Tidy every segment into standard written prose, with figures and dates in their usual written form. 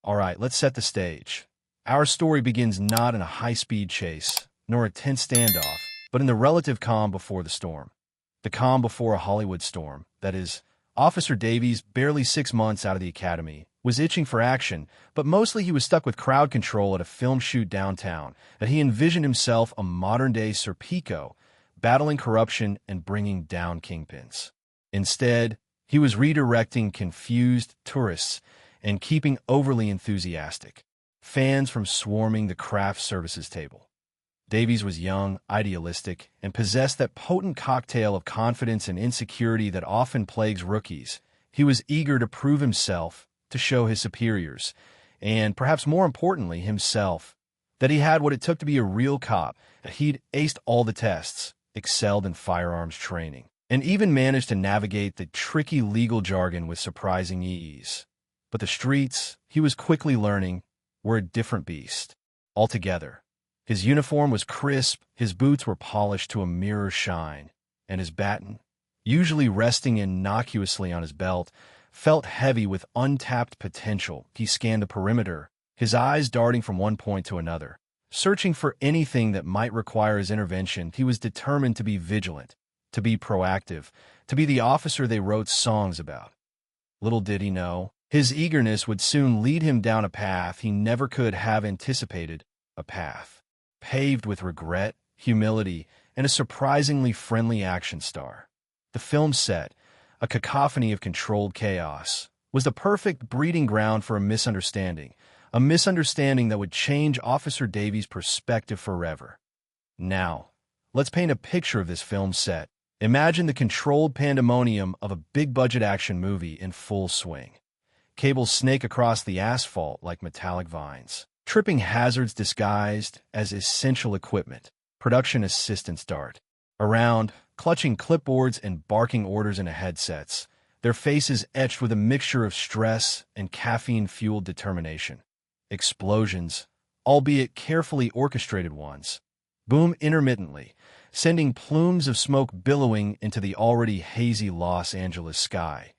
All right, let's set the stage. Our story begins not in a high-speed chase, nor a tense standoff, but in the relative calm before the storm. The calm before a Hollywood storm, that is, Officer Davies, barely 6 months out of the academy, was itching for action, but mostly he was stuck with crowd control at a film shoot downtown, that he envisioned himself a modern-day Serpico, battling corruption and bringing down kingpins. Instead, he was redirecting confused tourists and keeping overly enthusiastic fans from swarming the craft services table. Davies was young, idealistic, and possessed that potent cocktail of confidence and insecurity that often plagues rookies. He was eager to prove himself, to show his superiors, and perhaps more importantly, himself, that he had what it took to be a real cop, that he'd aced all the tests, excelled in firearms training, and even managed to navigate the tricky legal jargon with surprising ease. But the streets, he was quickly learning, were a different beast altogether. His uniform was crisp, his boots were polished to a mirror shine, and his baton, usually resting innocuously on his belt, felt heavy with untapped potential. He scanned the perimeter, his eyes darting from one point to another. Searching for anything that might require his intervention, he was determined to be vigilant, to be proactive, to be the officer they wrote songs about. Little did he know, his eagerness would soon lead him down a path he never could have anticipated, a path paved with regret, humility, and a surprisingly friendly action star. The film set, a cacophony of controlled chaos, was the perfect breeding ground for a misunderstanding that would change Officer Davies' perspective forever. Now, let's paint a picture of this film set. Imagine the controlled pandemonium of a big-budget action movie in full swing. Cables snake across the asphalt like metallic vines. Tripping hazards disguised as essential equipment. Production assistants dart around, clutching clipboards and barking orders into headsets, their faces etched with a mixture of stress and caffeine-fueled determination. Explosions, albeit carefully orchestrated ones, boom intermittently, sending plumes of smoke billowing into the already hazy Los Angeles sky.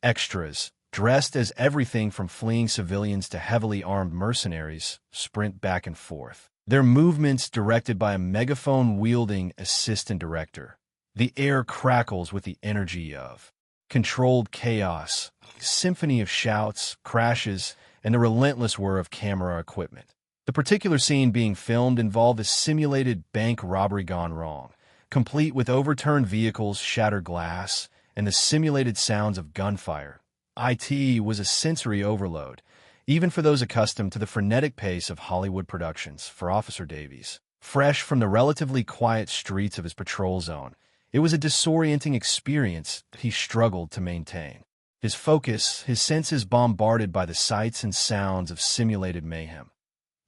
Extras, dressed as everything from fleeing civilians to heavily armed mercenaries, sprint back and forth, their movements directed by a megaphone-wielding assistant director. The air crackles with the energy of controlled chaos, a symphony of shouts, crashes, and the relentless whir of camera equipment. The particular scene being filmed involved a simulated bank robbery gone wrong, complete with overturned vehicles, shattered glass, and the simulated sounds of gunfire. It was a sensory overload, even for those accustomed to the frenetic pace of Hollywood productions. For Officer Davies, fresh from the relatively quiet streets of his patrol zone, it was a disorienting experience that he struggled to maintain. His focus, his senses bombarded by the sights and sounds of simulated mayhem.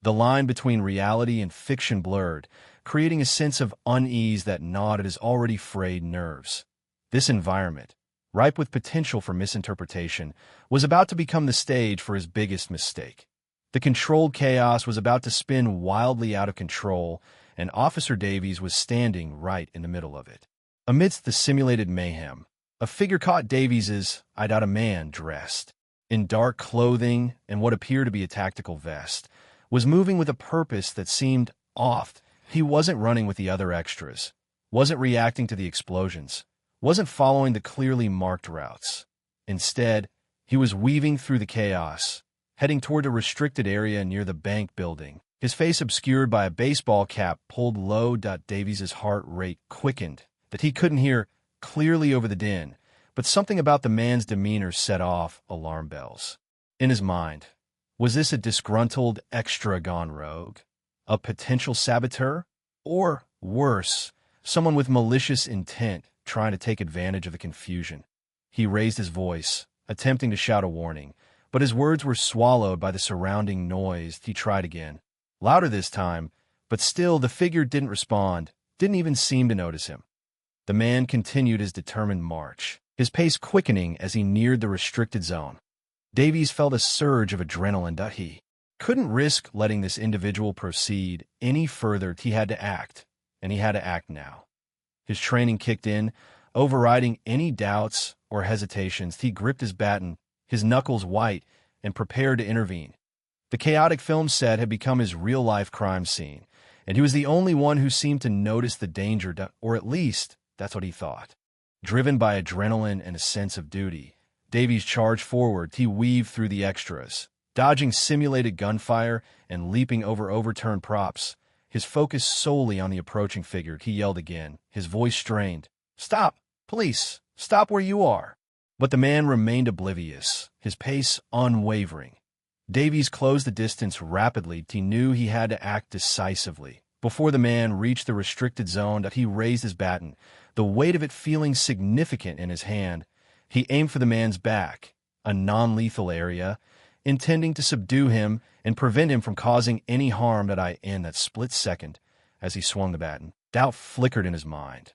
The line between reality and fiction blurred, creating a sense of unease that gnawed at his already frayed nerves. This environment, ripe with potential for misinterpretation, was about to become the stage for his biggest mistake. The controlled chaos was about to spin wildly out of control, and Officer Davies was standing right in the middle of it. Amidst the simulated mayhem, a figure caught Davies's eyed out a man dressed in dark clothing and what appeared to be a tactical vest, was moving with a purpose that seemed off. He wasn't running with the other extras, wasn't reacting to the explosions, wasn't following the clearly marked routes. Instead, he was weaving through the chaos, heading toward a restricted area near the bank building, his face obscured by a baseball cap pulled low. Davies's heart rate quickened, that he couldn't hear clearly over the din, but something about the man's demeanor set off alarm bells. In his mind, was this a disgruntled extra gone rogue? A potential saboteur? Or, worse, someone with malicious intent trying to take advantage of the confusion? He raised his voice, attempting to shout a warning, but his words were swallowed by the surrounding noise. He tried again, louder this time, but still the figure didn't respond, didn't even seem to notice him. The man continued his determined march, his pace quickening as he neared the restricted zone. Davies felt a surge of adrenaline. He couldn't risk letting this individual proceed any further. He had to act, and he had to act now. His training kicked in, overriding any doubts or hesitations. He gripped his baton, his knuckles white, and prepared to intervene. The chaotic film set had become his real-life crime scene, and he was the only one who seemed to notice the danger, or at least that's what he thought. Driven by adrenaline and a sense of duty, Davies charged forward. He weaved through the extras, dodging simulated gunfire and leaping over overturned props, his focus solely on the approaching figure. He yelled again, his voice strained, "Stop! Police! Stop where you are!" But the man remained oblivious, his pace unwavering. Davies closed the distance rapidly. He knew he had to act decisively. Before the man reached the restricted zone, he raised his baton, the weight of it feeling significant in his hand. He aimed for the man's back, a non-lethal area, intending to subdue him and prevent him from causing any harm. In that split second, as he swung the baton, doubt flickered in his mind.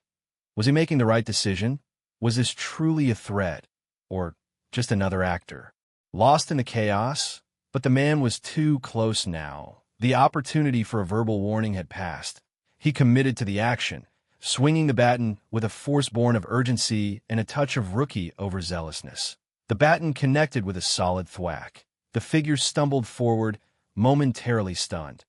Was he making the right decision? Was this truly a threat, or just another actor? Lost in the chaos? But the man was too close now. The opportunity for a verbal warning had passed. He committed to the action, swinging the baton with a force born of urgency and a touch of rookie overzealousness. The baton connected with a solid thwack. The figure stumbled forward, momentarily stunned.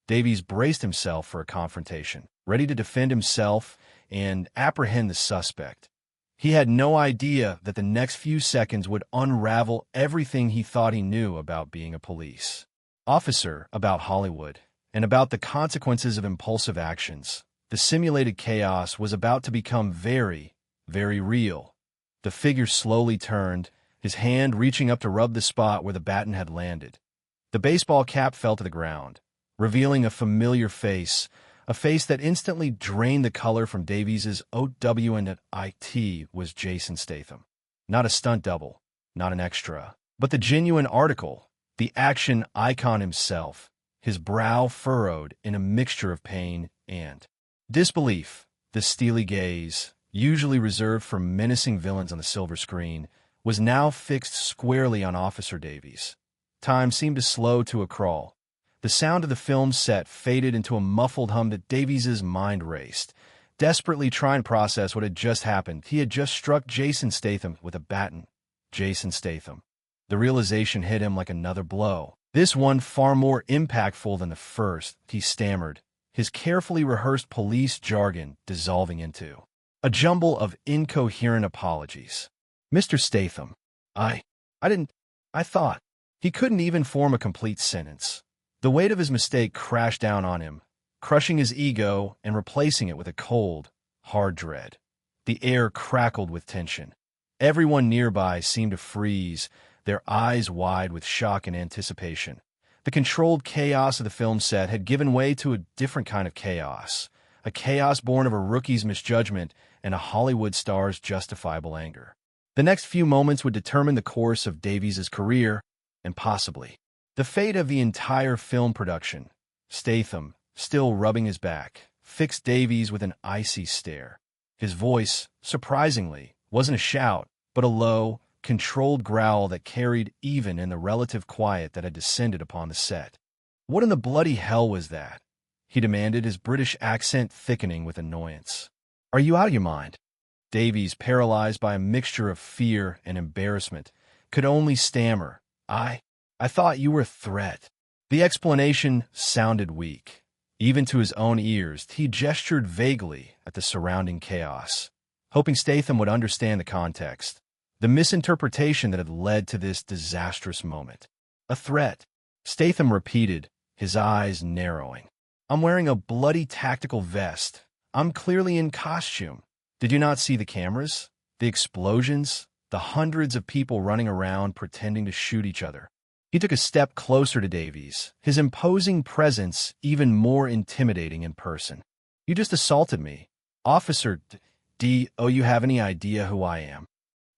Davies braced himself for a confrontation, ready to defend himself and apprehend the suspect. He had no idea that the next few seconds would unravel everything he thought he knew about being a police officer, about Hollywood, and about the consequences of impulsive actions. The simulated chaos was about to become very, very real. The figure slowly turned, his hand reaching up to rub the spot where the baton had landed. The baseball cap fell to the ground, revealing a familiar face, a face that instantly drained the color from Davies's OW, and it was Jason Statham. Not a stunt double, not an extra, but the genuine article, the action icon himself, his brow furrowed in a mixture of pain and disbelief. The steely gaze, usually reserved for menacing villains on the silver screen, was now fixed squarely on Officer Davies. Time seemed to slow to a crawl. The sound of the film set faded into a muffled hum that Davies's mind raced, desperately trying to process what had just happened. He had just struck Jason Statham with a baton. Jason Statham. The realization hit him like another blow. This one far more impactful than the first. He stammered, his carefully rehearsed police jargon dissolving into a jumble of incoherent apologies. "Mr. Statham, I thought." He couldn't even form a complete sentence. The weight of his mistake crashed down on him, crushing his ego and replacing it with a cold, hard dread. The air crackled with tension. Everyone nearby seemed to freeze, their eyes wide with shock and anticipation. The controlled chaos of the film set had given way to a different kind of chaos, a chaos born of a rookie's misjudgment and a Hollywood star's justifiable anger. The next few moments would determine the course of Davies's career, and possibly the fate of the entire film production. Statham, still rubbing his back, fixed Davies with an icy stare. His voice, surprisingly, wasn't a shout, but a low, controlled growl that carried even in the relative quiet that had descended upon the set. "What in the bloody hell was that?" he demanded, his British accent thickening with annoyance. "Are you out of your mind?" Davies, paralyzed by a mixture of fear and embarrassment, could only stammer, I thought you were a threat." The explanation sounded weak. Even to his own ears, he gestured vaguely at the surrounding chaos, hoping Statham would understand the context, the misinterpretation that had led to this disastrous moment. "A threat," Statham repeated, his eyes narrowing. "I'm wearing a bloody tactical vest. I'm clearly in costume. Did you not see the cameras? The explosions? The hundreds of people running around pretending to shoot each other?" He took a step closer to Davies, his imposing presence even more intimidating in person. "You just assaulted me. Officer D. Oh, you have any idea who I am?"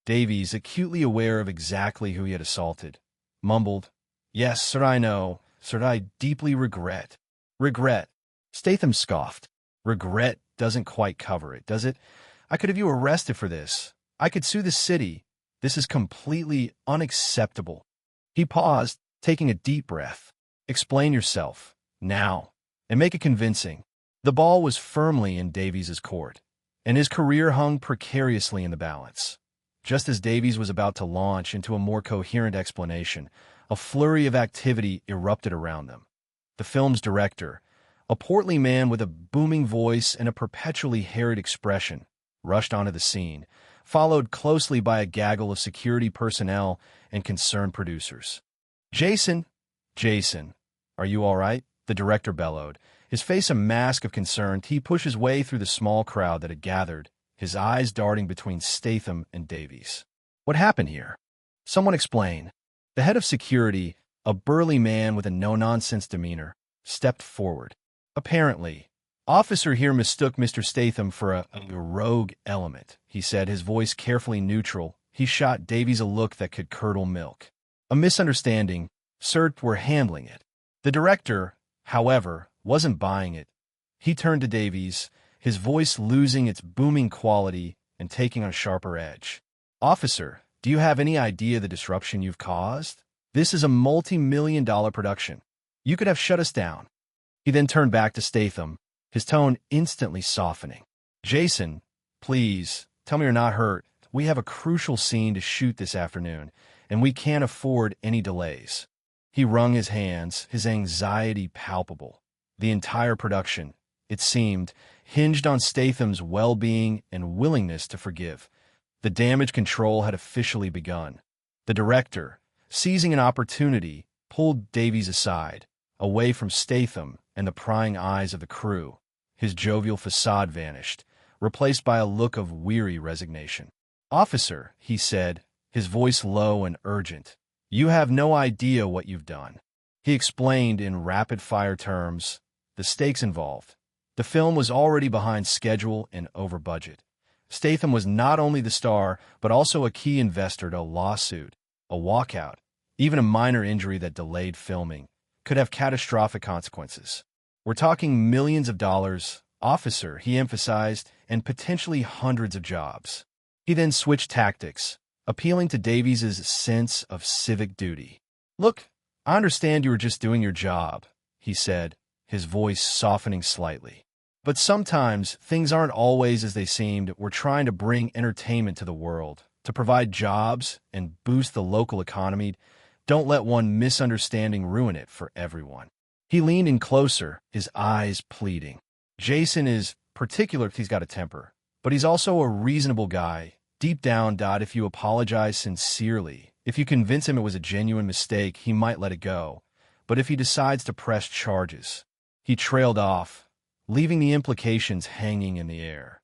Davies, acutely aware of exactly who he had assaulted, mumbled, "Yes, sir, I know. Sir, I deeply regret." "Regret?" Statham scoffed. "Regret doesn't quite cover it, does it? I could have you arrested for this. I could sue the city. This is completely unacceptable." He paused, taking a deep breath. "Explain yourself, now, and make it convincing." The ball was firmly in Davies's court, and his career hung precariously in the balance. Just as Davies was about to launch into a more coherent explanation, a flurry of activity erupted around them. The film's director, a portly man with a booming voice and a perpetually harried expression, rushed onto the scene, followed closely by a gaggle of security personnel and concerned producers. Jason, are you all right? The director bellowed, his face a mask of concern. He pushed his way through the small crowd that had gathered, his eyes darting between Statham and Davies. What happened here? Someone explain. The head of security, a burly man with a no-nonsense demeanor, stepped forward. Apparently, officer here mistook Mr. Statham for a rogue element, he said, his voice carefully neutral. He shot Davies a look that could curdle milk. A misunderstanding. Sir, we're handling it. The director, however, wasn't buying it. He turned to Davies, his voice losing its booming quality and taking on a sharper edge. Officer, do you have any idea the disruption you've caused? This is a multi-million-dollar production. You could have shut us down. He then turned back to Statham, his tone instantly softening. Jason, please, tell me you're not hurt. We have a crucial scene to shoot this afternoon, and we can't afford any delays. He wrung his hands, his anxiety palpable. The entire production, it seemed, hinged on Statham's well-being and willingness to forgive. The damage control had officially begun. The director, seizing an opportunity, pulled Davies aside, away from Statham and the prying eyes of the crew. His jovial facade vanished, replaced by a look of weary resignation. Officer, he said, his voice low and urgent, you have no idea what you've done. He explained in rapid-fire terms the stakes involved. The film was already behind schedule and over budget. Statham was not only the star, but also a key investor to a lawsuit, a walkout, even a minor injury that delayed filming could have catastrophic consequences. We're talking millions of dollars, officer, he emphasized, and potentially hundreds of jobs. He then switched tactics, appealing to Davies' sense of civic duty. Look, I understand you were just doing your job, he said, his voice softening slightly. But sometimes things aren't always as they seemed. We're trying to bring entertainment to the world, to provide jobs and boost the local economy. Don't let one misunderstanding ruin it for everyone. He leaned in closer, his eyes pleading. Jason is particular. He's got a temper, but he's also a reasonable guy. Deep down, if you apologize sincerely, if you convince him it was a genuine mistake, he might let it go. But if he decides to press charges, he trailed off, leaving the implications hanging in the air.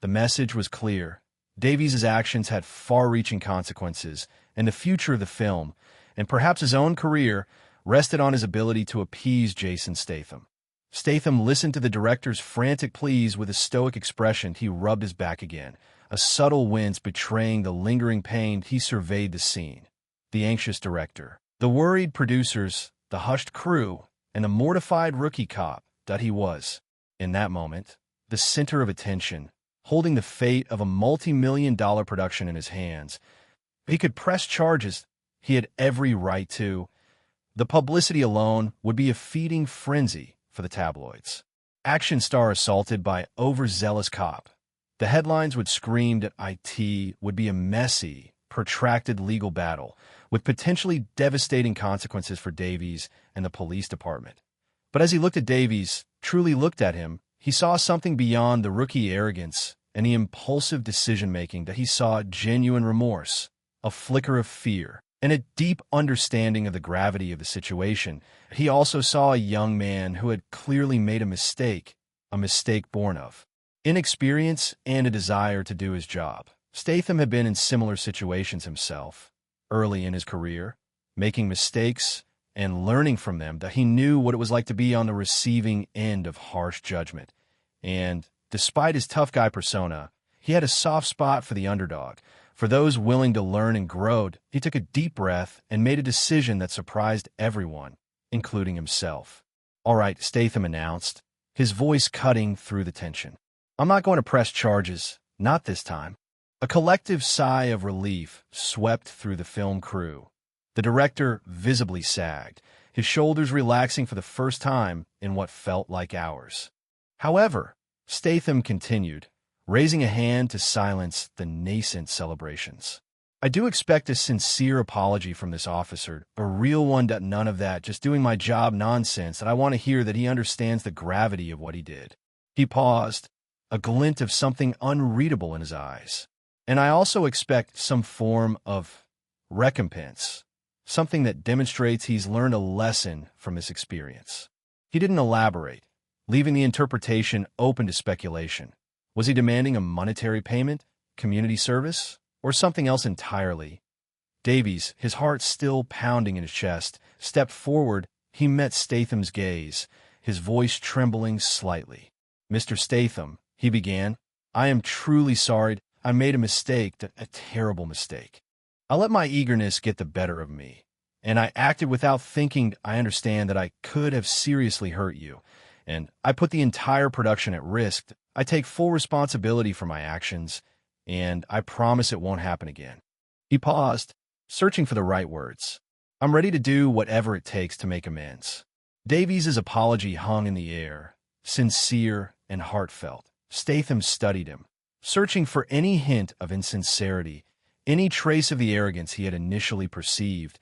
The message was clear. Davies' actions had far-reaching consequences, and the future of the film, and perhaps his own career, rested on his ability to appease Jason Statham. Statham listened to the director's frantic pleas with a stoic expression. He rubbed his back again, a subtle wince betraying the lingering pain. He surveyed the scene. The anxious director, the worried producers, the hushed crew, and the mortified rookie cop that he was, in that moment, the center of attention, holding the fate of a multi-million-dollar production in his hands. He could press charges. He had every right to. The publicity alone would be a feeding frenzy for the tabloids. Action star assaulted by overzealous cop. The headlines would scream that it would be a messy, protracted legal battle with potentially devastating consequences for Davies and the police department. But as he looked at Davies, truly looked at him, he saw something beyond the rookie arrogance and the impulsive decision-making. That he saw genuine remorse, a flicker of fear, and a deep understanding of the gravity of the situation. He also saw a young man who had clearly made a mistake born of inexperience and a desire to do his job. Statham had been in similar situations himself, early in his career, making mistakes and learning from them. That he knew what it was like to be on the receiving end of harsh judgment. And despite his tough guy persona, he had a soft spot for the underdog, for those willing to learn and grow. He took a deep breath and made a decision that surprised everyone, including himself. All right, Statham announced, his voice cutting through the tension. I'm not going to press charges, not this time. A collective sigh of relief swept through the film crew. The director visibly sagged, his shoulders relaxing for the first time in what felt like hours. However, Statham continued, raising a hand to silence the nascent celebrations. I do expect a sincere apology from this officer, a real one, none of that just doing my job nonsense, and I want to hear that he understands the gravity of what he did. He paused, a glint of something unreadable in his eyes. And I also expect some form of recompense, something that demonstrates he's learned a lesson from this experience. He didn't elaborate, leaving the interpretation open to speculation. Was he demanding a monetary payment, community service, or something else entirely? Davies, his heart still pounding in his chest, stepped forward. He met Statham's gaze, his voice trembling slightly. "Mr. Statham," he began, "I am truly sorry. I made a mistake, a terrible mistake. I let my eagerness get the better of me, and I acted without thinking. I understand that I could have seriously hurt you, and I put the entire production at risk. I take full responsibility for my actions, and I promise it won't happen again." He paused, searching for the right words. "I'm ready to do whatever it takes to make amends." Davies' apology hung in the air, sincere and heartfelt. Statham studied him, searching for any hint of insincerity, any trace of the arrogance he had initially perceived.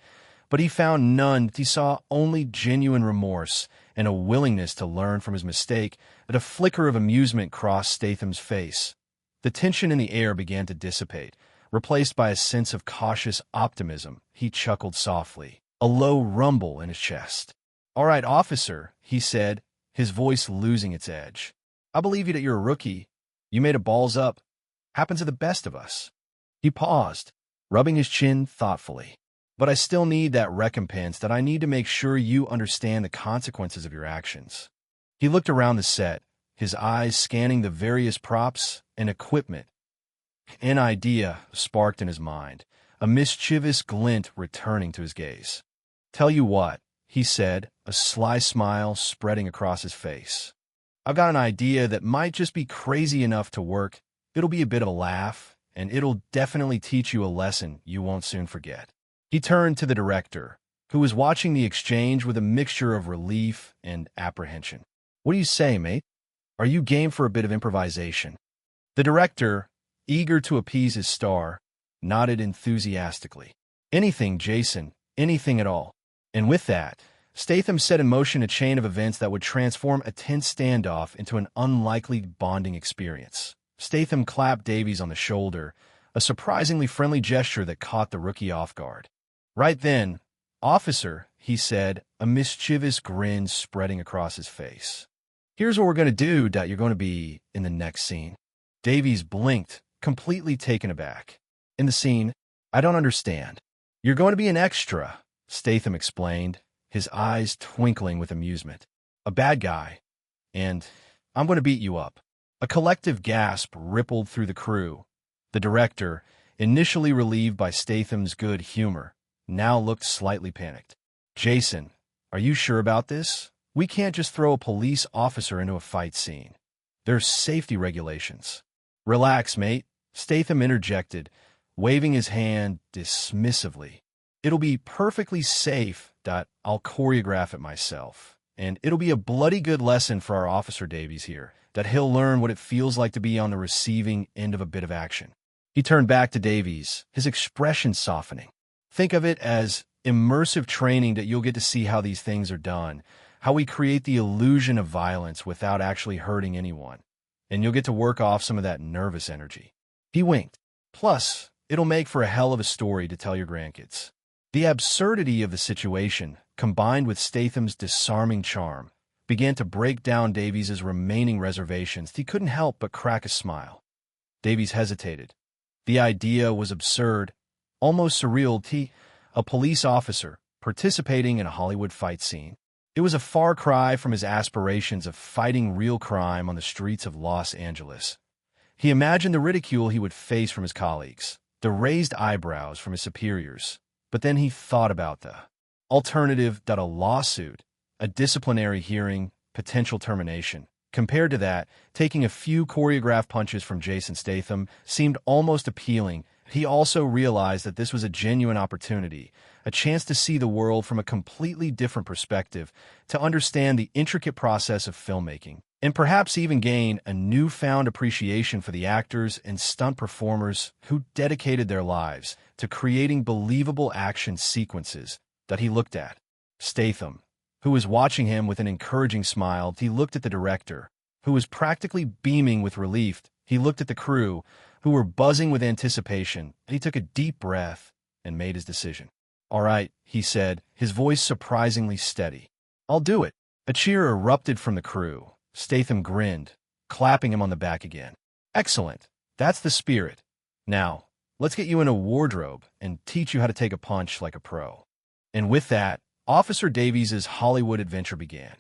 But he found none. He saw only genuine remorse and a willingness to learn from his mistake. That a flicker of amusement crossed Statham's face. The tension in the air began to dissipate, replaced by a sense of cautious optimism. He chuckled softly, a low rumble in his chest. "All right, officer," he said, his voice losing its edge. "I believe you that you're a rookie. You made a balls up. Happens to the best of us." He paused, rubbing his chin thoughtfully. "But I still need that recompense, that I need to make sure you understand the consequences of your actions." He looked around the set, his eyes scanning the various props and equipment. An idea sparked in his mind, a mischievous glint returning to his gaze. "Tell you what," he said, a sly smile spreading across his face. "I've got an idea that might just be crazy enough to work. It'll be a bit of a laugh, and it'll definitely teach you a lesson you won't soon forget." He turned to the director, who was watching the exchange with a mixture of relief and apprehension. "What do you say, mate? Are you game for a bit of improvisation?" The director, eager to appease his star, nodded enthusiastically. "Anything, Jason, anything at all." And with that, Statham set in motion a chain of events that would transform a tense standoff into an unlikely bonding experience. Statham clapped Davies on the shoulder, a surprisingly friendly gesture that caught the rookie off guard. Right then, "Officer," he said, a mischievous grin spreading across his face. "Here's what we're going to do, you're going to be in the next scene." Davies blinked, completely taken aback. "In the scene? I don't understand." "You're going to be an extra," Statham explained, his eyes twinkling with amusement. "A bad guy. And I'm going to beat you up." A collective gasp rippled through the crew. The director, initially relieved by Statham's good humor, now looked slightly panicked. "Jason, are you sure about this? We can't just throw a police officer into a fight scene. There's safety regulations." "Relax, mate," Statham interjected, waving his hand dismissively. "It'll be perfectly safe. I'll choreograph it myself. And it'll be a bloody good lesson for our officer Davies here, that he'll learn what it feels like to be on the receiving end of a bit of action." He turned back to Davies, his expression softening. "Think of it as immersive training, that you'll get to see how these things are done, how we create the illusion of violence without actually hurting anyone. And you'll get to work off some of that nervous energy." He winked. "Plus, it'll make for a hell of a story to tell your grandkids." The absurdity of the situation, combined with Statham's disarming charm, began to break down Davies' remaining reservations. He couldn't help but crack a smile. Davies hesitated. The idea was absurd, almost surreal. A police officer participating in a Hollywood fight scene. It was a far cry from his aspirations of fighting real crime on the streets of Los Angeles. He imagined the ridicule he would face from his colleagues, the raised eyebrows from his superiors. But then he thought about the alternative, a lawsuit, a disciplinary hearing, potential termination. Compared to that, taking a few choreographed punches from Jason Statham seemed almost appealing. He also realized that this was a genuine opportunity, a chance to see the world from a completely different perspective, to understand the intricate process of filmmaking. and perhaps even gain a newfound appreciation for the actors and stunt performers who dedicated their lives to creating believable action sequences that he looked at. Statham, who was watching him with an encouraging smile, he looked at the director, who was practically beaming with relief. He looked at the crew, who were buzzing with anticipation. He took a deep breath and made his decision. "All right," he said, his voice surprisingly steady. "I'll do it." A cheer erupted from the crew. Statham grinned, clapping him on the back again. "Excellent. That's the spirit. Now, let's get you in a wardrobe and teach you how to take a punch like a pro." And with that, Officer Davies' Hollywood adventure began.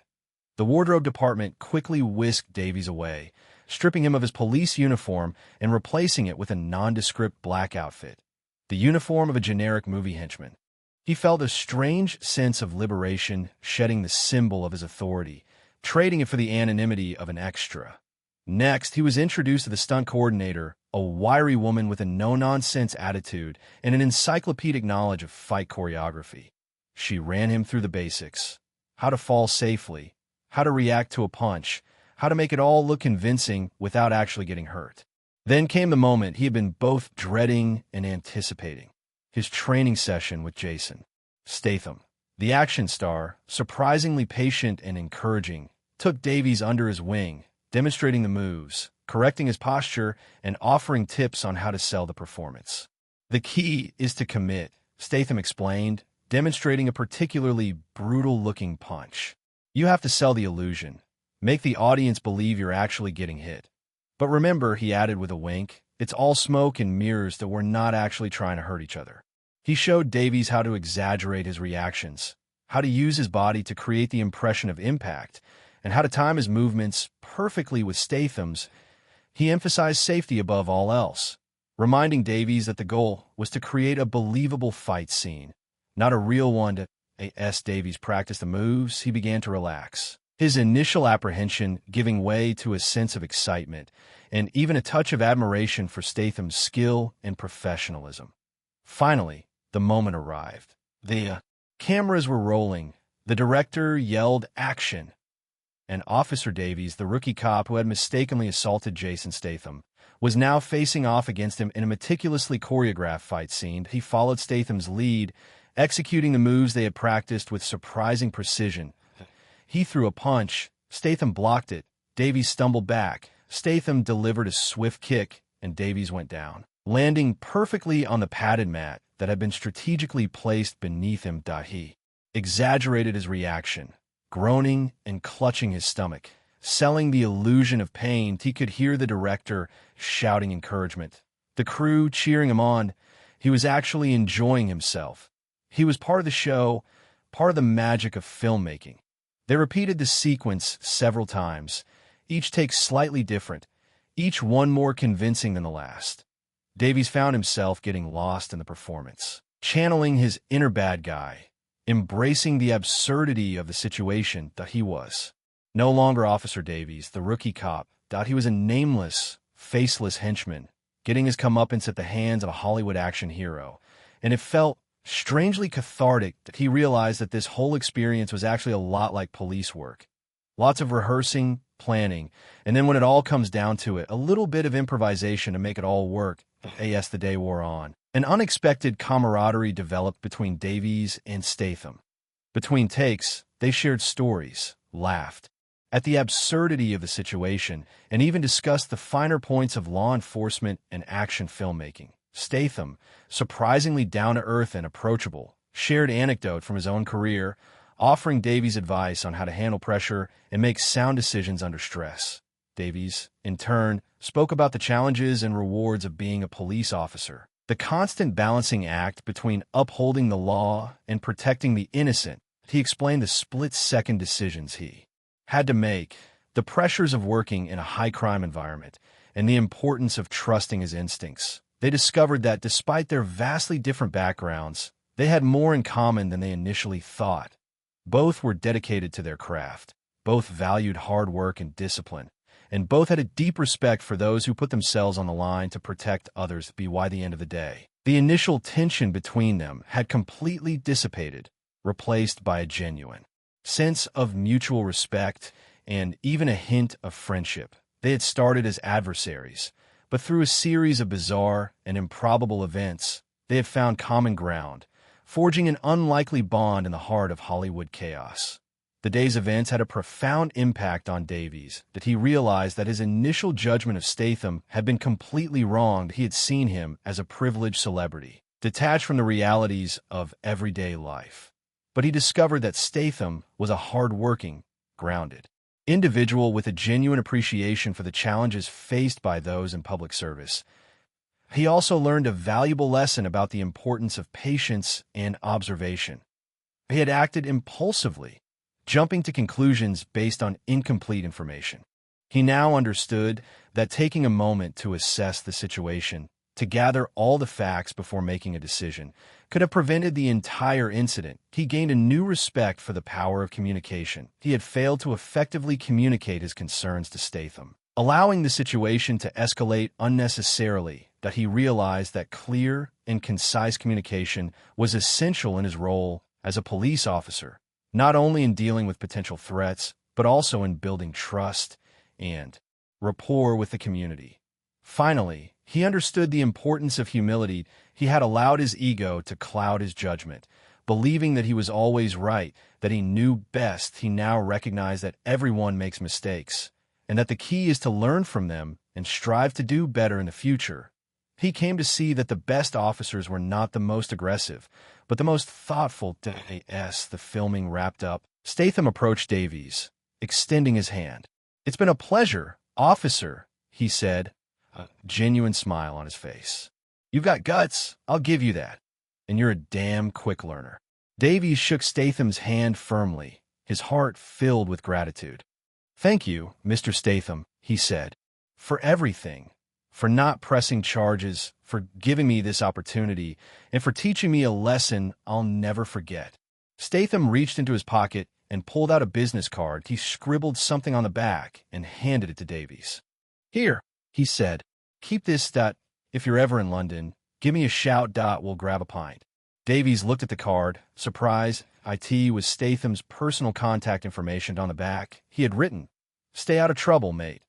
The wardrobe department quickly whisked Davies away, stripping him of his police uniform and replacing it with a nondescript black outfit, the uniform of a generic movie henchman. He felt a strange sense of liberation, shedding the symbol of his authority, trading it for the anonymity of an extra. Next, he was introduced to the stunt coordinator, a wiry woman with a no-nonsense attitude and an encyclopedic knowledge of fight choreography. She ran him through the basics: how to fall safely, how to react to a punch, how to make it all look convincing without actually getting hurt. Then came the moment he had been both dreading and anticipating: his training session with Jason Statham. The action star, surprisingly patient and encouraging, took Davies under his wing, demonstrating the moves, correcting his posture, and offering tips on how to sell the performance. "The key is to commit," Statham explained, demonstrating a particularly brutal-looking punch. "You have to sell the illusion, make the audience believe you're actually getting hit. But remember," he added with a wink, "it's all smoke and mirrors, that we're not actually trying to hurt each other." He showed Davies how to exaggerate his reactions, how to use his body to create the impression of impact, and how to time his movements perfectly with Statham's. He emphasized safety above all else, reminding Davies that the goal was to create a believable fight scene, not a real one. As Davies practiced the moves, he began to relax, his initial apprehension giving way to a sense of excitement and even a touch of admiration for Statham's skill and professionalism. Finally, the moment arrived. The cameras were rolling. The director yelled, "Action!" And Officer Davies, the rookie cop who had mistakenly assaulted Jason Statham, was now facing off against him in a meticulously choreographed fight scene. He followed Statham's lead, executing the moves they had practiced with surprising precision. He threw a punch. Statham blocked it. Davies stumbled back. Statham delivered a swift kick, and Davies went down, landing perfectly on the padded mat that had been strategically placed beneath him. He exaggerated his reaction, groaning and clutching his stomach, selling the illusion of pain. He could hear the director shouting encouragement, the crew cheering him on. He was actually enjoying himself. He was part of the show, part of the magic of filmmaking. They repeated the sequence several times, each take slightly different, each one more convincing than the last. Davies found himself getting lost in the performance, channeling his inner bad guy, embracing the absurdity of the situation. That he was no longer Officer Davies, the rookie cop. He was a nameless, faceless henchman, getting his comeuppance at the hands of a Hollywood action hero. And it felt strangely cathartic that he realized that this whole experience was actually a lot like police work. Lots of rehearsing, planning, and then when it all comes down to it, a little bit of improvisation to make it all work. As the day wore on, an unexpected camaraderie developed between Davies and Statham. Between takes, they shared stories, laughed at the absurdity of the situation, and even discussed the finer points of law enforcement and action filmmaking. Statham, surprisingly down-to-earth and approachable, shared anecdote from his own career, offering Davies advice on how to handle pressure and make sound decisions under stress. Davies, in turn, spoke about the challenges and rewards of being a police officer, the constant balancing act between upholding the law and protecting the innocent. He explained the split-second decisions he had to make, the pressures of working in a high-crime environment, and the importance of trusting his instincts. They discovered that despite their vastly different backgrounds, they had more in common than they initially thought. Both were dedicated to their craft, both valued hard work and discipline, and both had a deep respect for those who put themselves on the line to protect others. By the end of the day, the initial tension between them had completely dissipated, replaced by a genuine sense of mutual respect and even a hint of friendship. They had started as adversaries, but through a series of bizarre and improbable events, they had found common ground, forging an unlikely bond in the heart of Hollywood chaos. The day's events had a profound impact on Davies, that he realized that his initial judgment of Statham had been completely wrong, that he had seen him as a privileged celebrity, detached from the realities of everyday life. But he discovered that Statham was a hard-working, grounded individual with a genuine appreciation for the challenges faced by those in public service. He also learned a valuable lesson about the importance of patience and observation. He had acted impulsively, jumping to conclusions based on incomplete information. He now understood that taking a moment to assess the situation, to gather all the facts before making a decision, could have prevented the entire incident. He gained a new respect for the power of communication. He had failed to effectively communicate his concerns to Statham, allowing the situation to escalate unnecessarily, that he realized that clear and concise communication was essential in his role as a police officer, not only in dealing with potential threats, but also in building trust and rapport with the community. Finally, he understood the importance of humility. He had allowed his ego to cloud his judgment, believing that he was always right, that he knew best. He now recognized that everyone makes mistakes, and that the key is to learn from them and strive to do better in the future. He came to see that the best officers were not the most aggressive, but the most thoughtful. As the filming wrapped up, Statham approached Davies, extending his hand. "It's been a pleasure, officer," he said, a genuine smile on his face. "You've got guts, I'll give you that. And you're a damn quick learner." Davies shook Statham's hand firmly, his heart filled with gratitude. "Thank you, Mr. Statham," he said, "for everything, for not pressing charges, for giving me this opportunity, and for teaching me a lesson I'll never forget." Statham reached into his pocket and pulled out a business card. He scribbled something on the back and handed it to Davies. "Here," he said, "keep this. If you're ever in London, give me a shout. We'll grab a pint." Davies looked at the card, surprised. It was Statham's personal contact information on the back. He had written, "Stay out of trouble, mate.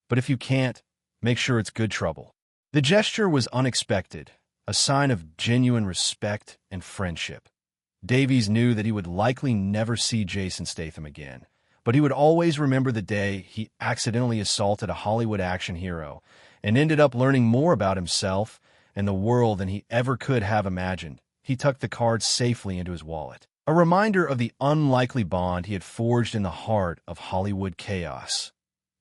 But if you can't, make sure it's good trouble." The gesture was unexpected, a sign of genuine respect and friendship. Davies knew that he would likely never see Jason Statham again, but he would always remember the day he accidentally assaulted a Hollywood action hero and ended up learning more about himself and the world than he ever could have imagined. He tucked the card safely into his wallet, a reminder of the unlikely bond he had forged in the heart of Hollywood chaos.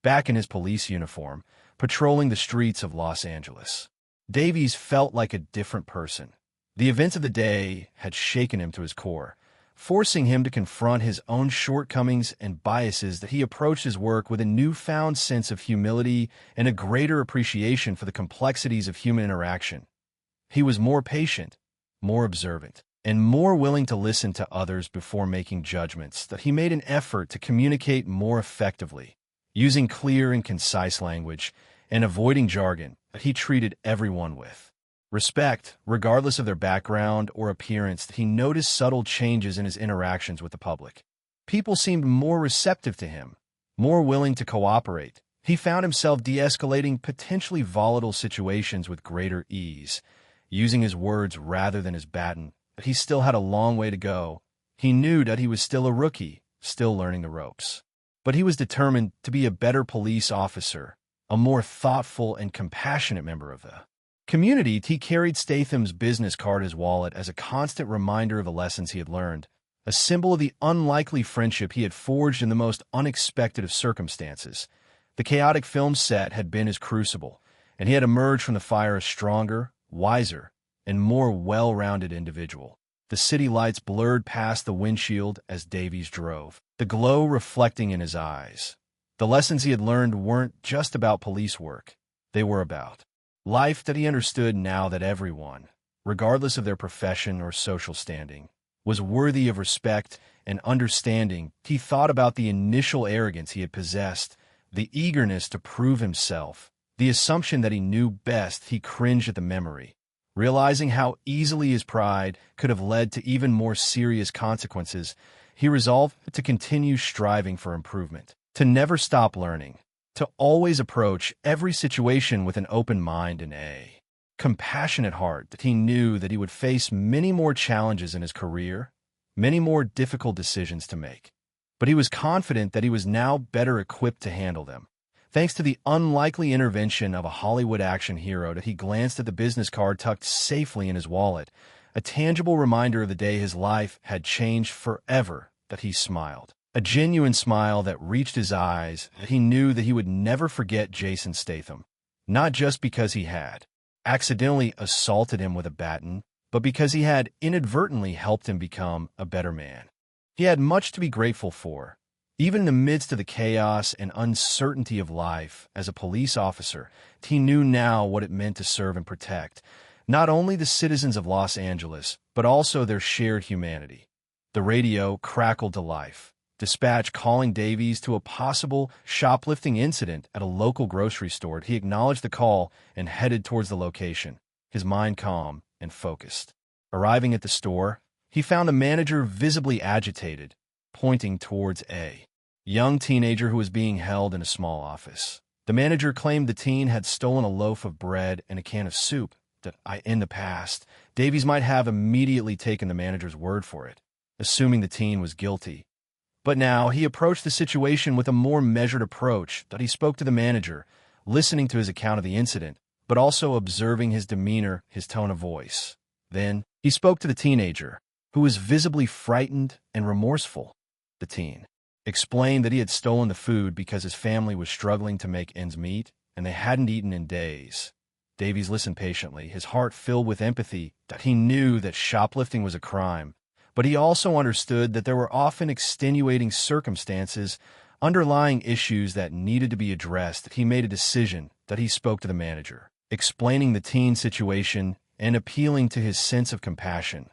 Back in his police uniform, patrolling the streets of Los Angeles, Davies felt like a different person. The events of the day had shaken him to his core, forcing him to confront his own shortcomings and biases. That he approached his work with a newfound sense of humility and a greater appreciation for the complexities of human interaction. He was more patient, more observant, and more willing to listen to others before making judgments. That he made an effort to communicate more effectively, using clear and concise language and avoiding jargon. That he treated everyone with respect, regardless of their background or appearance. He noticed subtle changes in his interactions with the public. People seemed more receptive to him, more willing to cooperate. He found himself de-escalating potentially volatile situations with greater ease, using his words rather than his baton. But he still had a long way to go. He knew that he was still a rookie, still learning the ropes. But he was determined to be a better police officer, a more thoughtful and compassionate member of the community. He carried Statham's business card in his wallet as a constant reminder of the lessons he had learned, a symbol of the unlikely friendship he had forged in the most unexpected of circumstances. The chaotic film set had been his crucible, and he had emerged from the fire a stronger, wiser, and more well-rounded individual. The city lights blurred past the windshield as Davies drove, the glow reflecting in his eyes. The lessons he had learned weren't just about police work. They were about life. That he understood now that everyone, regardless of their profession or social standing, was worthy of respect and understanding. He thought about the initial arrogance he had possessed, the eagerness to prove himself, the assumption that he knew best. He cringed at the memory, realizing how easily his pride could have led to even more serious consequences. He resolved to continue striving for improvement. to never stop learning, to always approach every situation with an open mind and a compassionate heart, that he knew that he would face many more challenges in his career, many more difficult decisions to make. But he was confident that he was now better equipped to handle them, thanks to the unlikely intervention of a Hollywood action hero. That he glanced at the business card tucked safely in his wallet, a tangible reminder of the day his life had changed forever. That he smiled, a genuine smile that reached his eyes. That he knew that he would never forget Jason Statham, not just because he had accidentally assaulted him with a baton, but because he had inadvertently helped him become a better man. He had much to be grateful for. Even in the midst of the chaos and uncertainty of life as a police officer, he knew now what it meant to serve and protect not only the citizens of Los Angeles, but also their shared humanity. The radio crackled to life, dispatch calling Davies to a possible shoplifting incident at a local grocery store. He acknowledged the call and headed towards the location, his mind calm and focused. Arriving at the store, he found a manager visibly agitated, pointing towards a young teenager who was being held in a small office. The manager claimed the teen had stolen a loaf of bread and a can of soup. That in the past, Davies might have immediately taken the manager's word for it, assuming the teen was guilty. But now he approached the situation with a more measured approach. That he spoke to the manager, listening to his account of the incident, but also observing his demeanor, his tone of voice. Then he spoke to the teenager, who was visibly frightened and remorseful. The teen explained that he had stolen the food because his family was struggling to make ends meet, and they hadn't eaten in days. Davies listened patiently, his heart filled with empathy. That he knew that shoplifting was a crime, but he also understood that there were often extenuating circumstances, underlying issues that needed to be addressed. That he made a decision. That he spoke to the manager, explaining the teen's situation and appealing to his sense of compassion.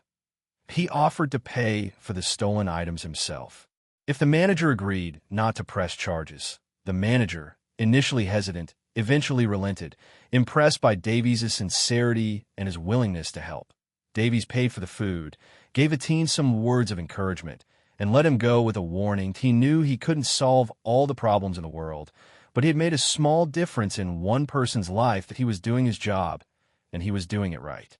He offered to pay for the stolen items himself if the manager agreed not to press charges. The manager, initially hesitant, eventually relented, impressed by Davies' sincerity and his willingness to help. Davies paid for the food, gave the teen some words of encouragement, and let him go with a warning. He knew he couldn't solve all the problems in the world, but he had made a small difference in one person's life. That he was doing his job, and he was doing it right.